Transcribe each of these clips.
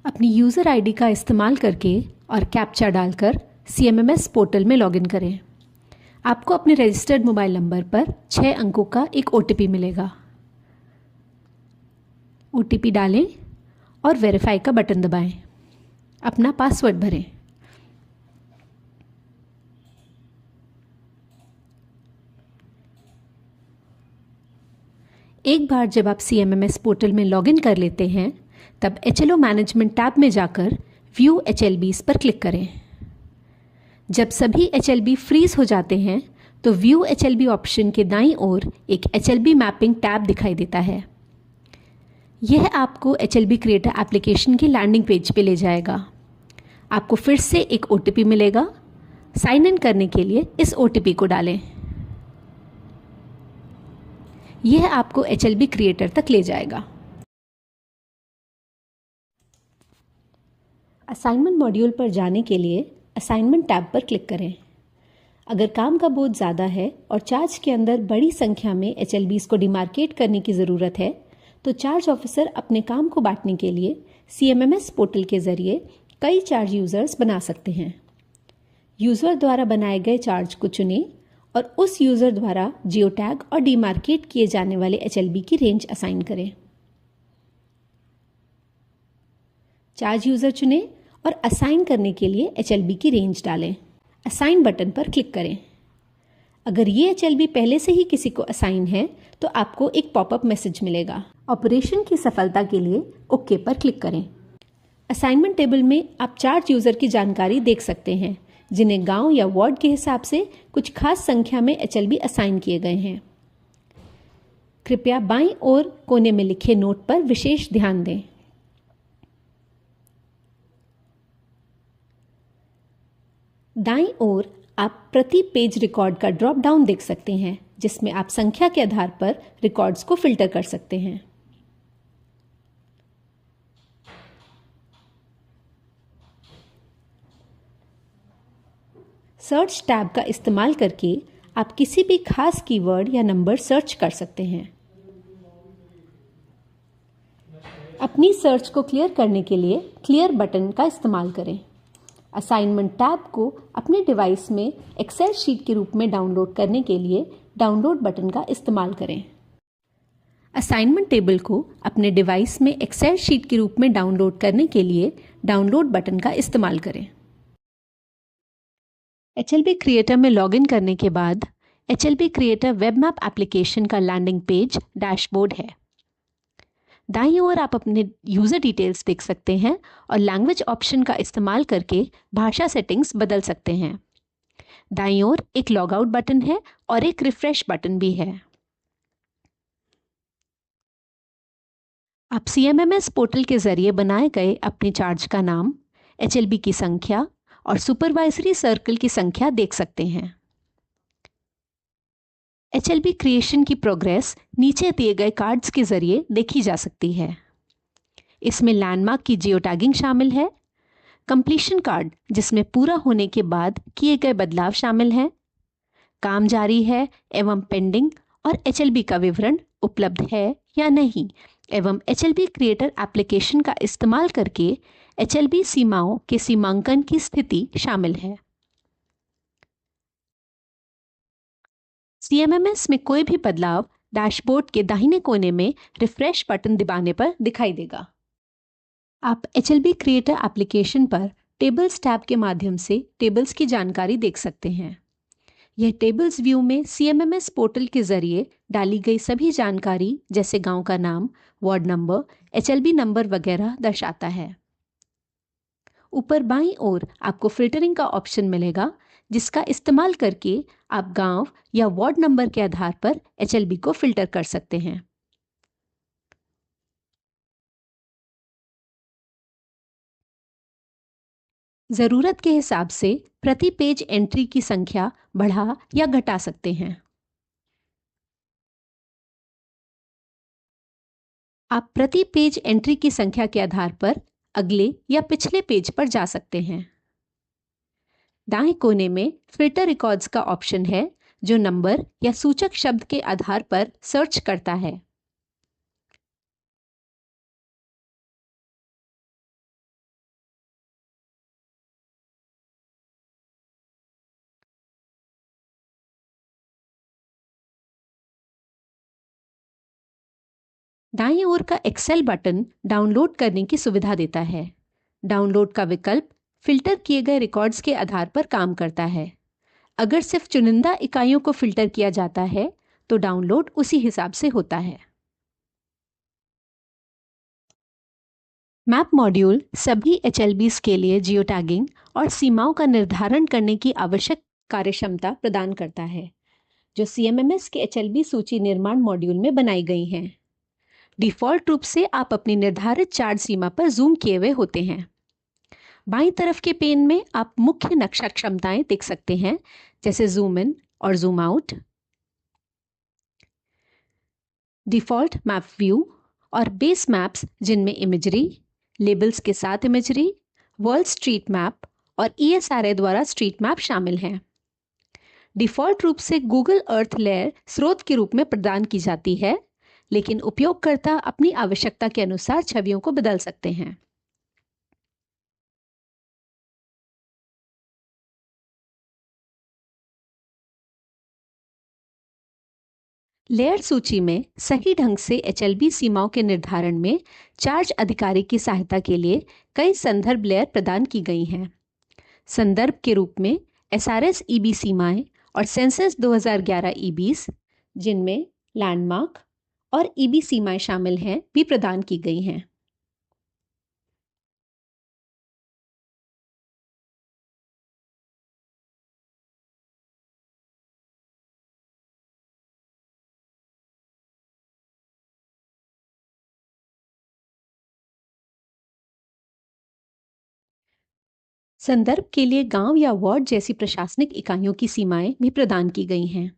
अपनी user ID का इस्तेमाल करके और कैप्चा डालकर CMMS पोर्टल में लॉगिन करें। आपको अपने रजिस्टर्ड मोबाइल नंबर पर 6 अंकों का एक OTP मिलेगा। OTP डालें और वेरीफाई का बटन दबाएं। अपना पासवर्ड भरें। एक बार जब आप CMMS पोर्टल में लॉगिन कर लेते हैं तब HLO मैनेजमेंट टैब में जाकर व्यू HLBs पर क्लिक करें। जब सभी HLB फ्रीज हो जाते हैं तो व्यू HLB ऑप्शन के दाईं ओर एक HLB मैपिंग टैब दिखाई देता है। यह आपको HLB क्रिएटर एप्लीकेशन के लैंडिंग पेज पे ले जाएगा। आपको फिर से एक OTP मिलेगा। साइन इन करने के लिए इस OTP को डालें। यह आपको HLB क्रिएटर तक ले जाएगा। असाइनमेंट मॉड्यूल पर जाने के लिए असाइनमेंट टैब पर क्लिक करें। अगर काम का बोझ ज़्यादा है और चार्ज के अंदर बड़ी संख्या में HLBs को डिमार्केट करने की ज़रूरत है तो चार्ज ऑफिसर अपने काम को बांटने के लिए CMMS पोर्टल के ज़रिए कई चार्ज यूज़र्स बना सकते हैं। यूज़र द्वारा बनाए गए चार्ज को चुनें और उस यूज़र द्वारा जियो टैग और डिमार्केट किए जाने वाले HLB की रेंज असाइन करें। चार्ज यूज़र चुनें और असाइन करने के लिए HLB की रेंज डालें। असाइन बटन पर क्लिक करें। अगर ये HLB पहले से ही किसी को असाइन है तो आपको एक पॉपअप मैसेज मिलेगा। ऑपरेशन की सफलता के लिए ओके पर क्लिक करें। असाइनमेंट टेबल में आप चार्ज यूज़र की जानकारी देख सकते हैं जिन्हें गांव या वार्ड के हिसाब से कुछ खास संख्या में HLB असाइन किए गए हैं। कृपया बाईं ओर कोने में लिखे नोट पर विशेष ध्यान दें। दाईं ओर आप प्रति पेज रिकॉर्ड का ड्रॉप डाउन देख सकते हैं जिसमें आप संख्या के आधार पर रिकॉर्ड्स को फिल्टर कर सकते हैं। सर्च टैब का इस्तेमाल करके आप किसी भी खास कीवर्ड या नंबर सर्च कर सकते हैं। अपनी सर्च को क्लियर करने के लिए क्लियर बटन का इस्तेमाल करें। असाइनमेंट टैब को अपने डिवाइस में एक्सेल शीट के रूप में डाउनलोड करने के लिए डाउनलोड बटन का इस्तेमाल करें। असाइनमेंट टेबल को अपने डिवाइस में एक्सेल शीट के रूप में डाउनलोड करने के लिए डाउनलोड बटन का इस्तेमाल करें। HLB क्रिएटर में लॉगिन करने के बाद HLB creator web map application का लैंडिंग पेज डैशबोर्ड है। दाईं ओर आप अपने यूज़र डिटेल्स देख सकते हैं और लैंग्वेज ऑप्शन का इस्तेमाल करके भाषा सेटिंग्स बदल सकते हैं। दाईं ओर एक लॉग आउट बटन है और एक रिफ्रेश बटन भी है। आप CMMS पोर्टल के जरिए बनाए गए अपने चार्ज का नाम, HLB की संख्या और सुपरवाइजरी सर्कल की संख्या देख सकते हैं। HLB क्रिएशन की प्रोग्रेस नीचे दिए गए कार्ड्स के जरिए देखी जा सकती है। इसमें लैंडमार्क की जियो टैगिंग शामिल है, कंप्लीशन कार्ड जिसमें पूरा होने के बाद किए गए बदलाव शामिल हैं, काम जारी है एवं पेंडिंग और HLB का विवरण उपलब्ध है या नहीं एवं HLB क्रिएटर एप्लीकेशन का इस्तेमाल करके HLB सीमाओं के सीमांकन की स्थिति शामिल है। CMMS में कोई भी बदलाव डैशबोर्ड के दाहिने कोने में रिफ्रेश बटन दबाने पर दिखाई देगा। आप HLB क्रिएटर एप्लीकेशन पर टेबल्स टैब के माध्यम से टेबल्स की जानकारी देख सकते हैं। यह टेबल्स व्यू में CMMS पोर्टल के जरिए डाली गई सभी जानकारी जैसे गांव का नाम, वार्ड नंबर, HLB नंबर वगैरह दर्शाता है। ऊपर बाईं ओर आपको फिल्टरिंग का ऑप्शन मिलेगा जिसका इस्तेमाल करके आप गांव या वार्ड नंबर के आधार पर HLB को फिल्टर कर सकते हैं। ज़रूरत के हिसाब से प्रति पेज एंट्री की संख्या बढ़ा या घटा सकते हैं। आप प्रति पेज एंट्री की संख्या के आधार पर अगले या पिछले पेज पर जा सकते हैं। दाएं कोने में फिल्टर रिकॉर्ड्स का ऑप्शन है जो नंबर या सूचक शब्द के आधार पर सर्च करता है। दाईं ओर का एक्सेल बटन डाउनलोड करने की सुविधा देता है। डाउनलोड का विकल्प फिल्टर किए गए रिकॉर्ड्स के आधार पर काम करता है। अगर सिर्फ चुनिंदा इकाइयों को फिल्टर किया जाता है तो डाउनलोड उसी हिसाब से होता है। मैप मॉड्यूल सभी HLBs के लिए जियो टैगिंग और सीमाओं का निर्धारण करने की आवश्यक कार्यक्षमता प्रदान करता है, जो CMMS के HLB सूची निर्माण मॉड्यूल में बनाई गई हैं। डिफ़ॉल्ट रूप से आप अपनी निर्धारित चार्ज सीमा पर जूम किए हुए होते हैं। बाईं तरफ के पेन में आप मुख्य नक्शा क्षमताएं देख सकते हैं, जैसे जूम इन और zoom out, default map view और बेस मैप्स जिनमें इमेजरी, लेबल्स के साथ इमेजरी, वर्ल्ड स्ट्रीट मैप और ESRA द्वारा स्ट्रीट मैप शामिल हैं। डिफ़ॉल्ट रूप से गूगल अर्थ लेयर स्रोत के रूप में प्रदान की जाती है, लेकिन उपयोगकर्ता अपनी आवश्यकता के अनुसार छवियों को बदल सकते हैं। लेयर सूची में सही ढंग से HLB सीमाओं के निर्धारण में चार्ज अधिकारी की सहायता के लिए कई संदर्भ लेयर प्रदान की गई हैं। संदर्भ के रूप में SRS EB सीमाएं और सेंसस 2011 EBs, जिनमें लैंडमार्क और EB सीमाएं शामिल हैं, भी प्रदान की गई हैं। संदर्भ के लिए गांव या वार्ड जैसी प्रशासनिक इकाइयों की सीमाएं भी प्रदान की गई हैं।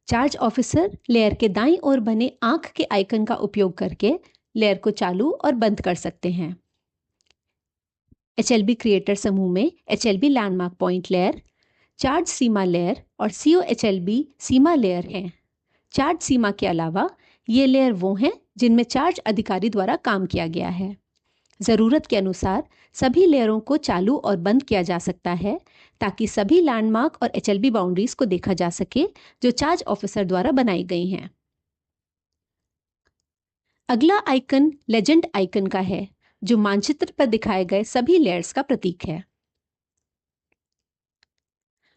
चार्ज ऑफिसर लेयर के दाईं ओर बने आंख के आइकन का उपयोग करके लेयर को चालू और बंद कर सकते हैं। HLB क्रिएटर समूह में HLB landmark point layer, charge सीमा लेयर और COHLB सीमा लेयर हैं। चार्ज सीमा के अलावा ये लेयर वो हैं जिनमें चार्ज अधिकारी द्वारा काम किया गया है। ज़रूरत के अनुसार सभी लेयरों को चालू और बंद किया जा सकता है, ताकि सभी लैंडमार्क और HLB बाउंड्रीज को देखा जा सके जो चार्ज ऑफिसर द्वारा बनाई गई हैं। अगला आइकन लेजेंड आइकन का है, जो मानचित्र पर दिखाए गए सभी लेयर्स का प्रतीक है।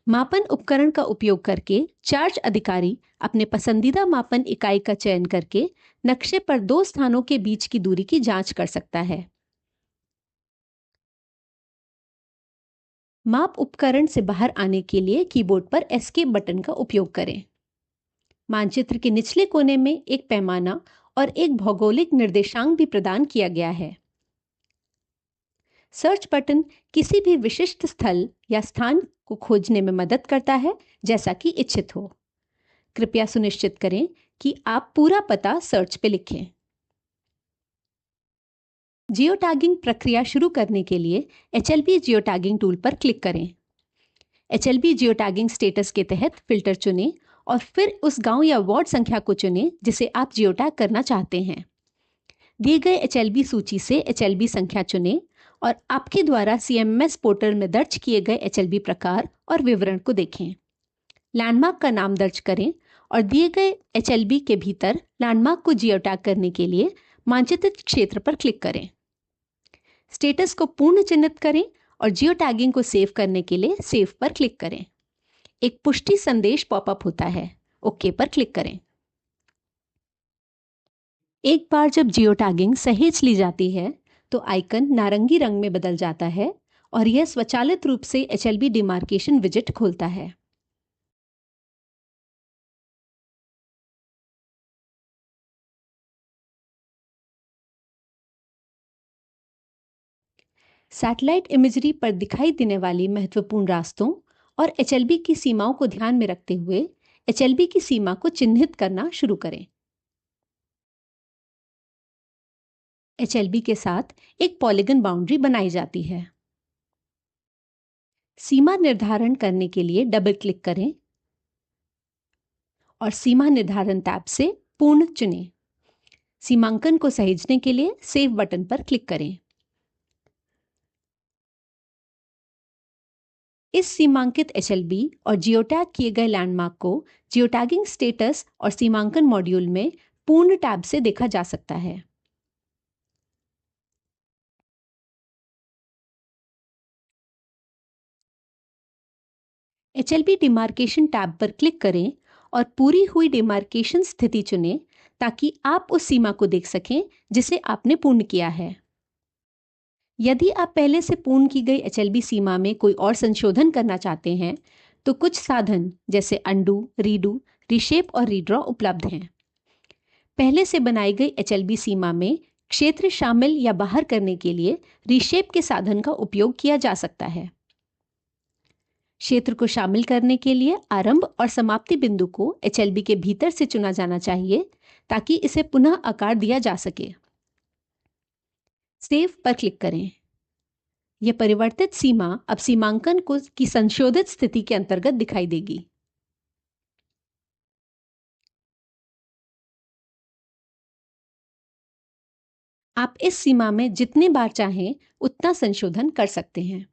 मापन उपकरण का उपयोग करके चार्ज अधिकारी अपने पसंदीदा मापन इकाई का चयन करके नक्शे पर दो स्थानों के बीच की दूरी की जांच कर सकता है। माप उपकरण से बाहर आने के लिए कीबोर्ड पर एस्केप बटन का उपयोग करें। मानचित्र के निचले कोने में एक पैमाना और एक भौगोलिक निर्देशांक भी प्रदान किया गया है। सर्च बटन किसी भी विशिष्ट स्थल या स्थान को खोजने में मदद करता है, जैसा कि इच्छित हो। कृपया सुनिश्चित करें कि आप पूरा पता सर्च पे लिखें। जियो टैगिंग प्रक्रिया शुरू करने के लिए HLB जियो टैगिंग टूल पर क्लिक करें। HLB जियो टैगिंग स्टेटस के तहत फिल्टर चुनें और फिर उस गांव या वार्ड संख्या को चुनें जिसे आप जियो टैग करना चाहते हैं। दिए गए HLB सूची से HLB संख्या चुनें और आपके द्वारा CMMS पोर्टल में दर्ज किए गए HLB प्रकार और विवरण को देखें। लैंडमार्क का नाम दर्ज करें और दिए गए HLB के भीतर लैंडमार्क को जियो टैग करने के लिए मानचित्रित क्षेत्र पर क्लिक करें। स्टेटस को पूर्ण चिन्हित करें और जियो टैगिंग को सेव करने के लिए सेव पर क्लिक करें। एक पुष्टि संदेश पॉपअप होता है। ओके पर क्लिक करें। एक बार जब जियो टैगिंग सहेज ली जाती है तो आइकन नारंगी रंग में बदल जाता है और यह स्वचालित रूप से HLB डिमार्केशन विजेट खोलता है। सैटेलाइट इमेजरी पर दिखाई देने वाली महत्वपूर्ण रास्तों और HLB की सीमाओं को ध्यान में रखते हुए HLB की सीमा को चिन्हित करना शुरू करें। HLB के साथ एक पॉलीगन बाउंड्री बनाई जाती है। सीमा निर्धारण करने के लिए डबल क्लिक करें और सीमा निर्धारण टैब से पूर्ण चुनें। सीमांकन को सहेजने के लिए सेव बटन पर क्लिक करें। इस सीमांकित HLB और जियोटैग किए गए लैंडमार्क को जियोटैगिंग स्टेटस और सीमांकन मॉड्यूल में पूर्ण टैब से देखा जा सकता है। HLB डिमार्केशन टैब पर क्लिक करें और पूरी हुई डिमार्केशन स्थिति चुनें ताकि आप उस सीमा को देख सकें जिसे आपने पूर्ण किया है। यदि आप पहले से पूर्ण की गई HLB सीमा में कोई और संशोधन करना चाहते हैं तो कुछ साधन जैसे अंडू, रीडू, रिशेप और रीड्रॉ उपलब्ध हैं। पहले से बनाई गई HLB सीमा में क्षेत्र शामिल या बाहर करने के लिए रिशेप के साधन का उपयोग किया जा सकता है। क्षेत्र को शामिल करने के लिए आरंभ और समाप्ति बिंदु को HLB के भीतर से चुना जाना चाहिए ताकि इसे पुनः आकार दिया जा सके। सेव पर क्लिक करें। यह परिवर्तित सीमा अब सीमांकन को की संशोधित स्थिति के अंतर्गत दिखाई देगी। आप इस सीमा में जितने बार चाहें उतना संशोधन कर सकते हैं।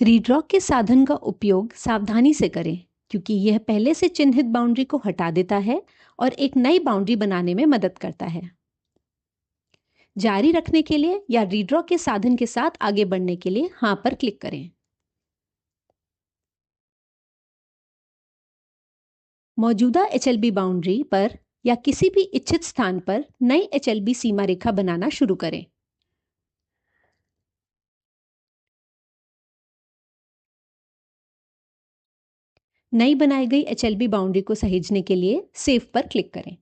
रीड्रॉ के साधन का उपयोग सावधानी से करें क्योंकि यह पहले से चिन्हित बाउंड्री को हटा देता है और एक नई बाउंड्री बनाने में मदद करता है। जारी रखने के लिए या रीड्रॉ के साधन के साथ आगे बढ़ने के लिए हां पर क्लिक करें। मौजूदा HLB बाउंड्री पर या किसी भी इच्छित स्थान पर नई HLB सीमा रेखा बनाना शुरू करें। नई बनाई गई HLB बाउंड्री को सहेजने के लिए सेव पर क्लिक करें।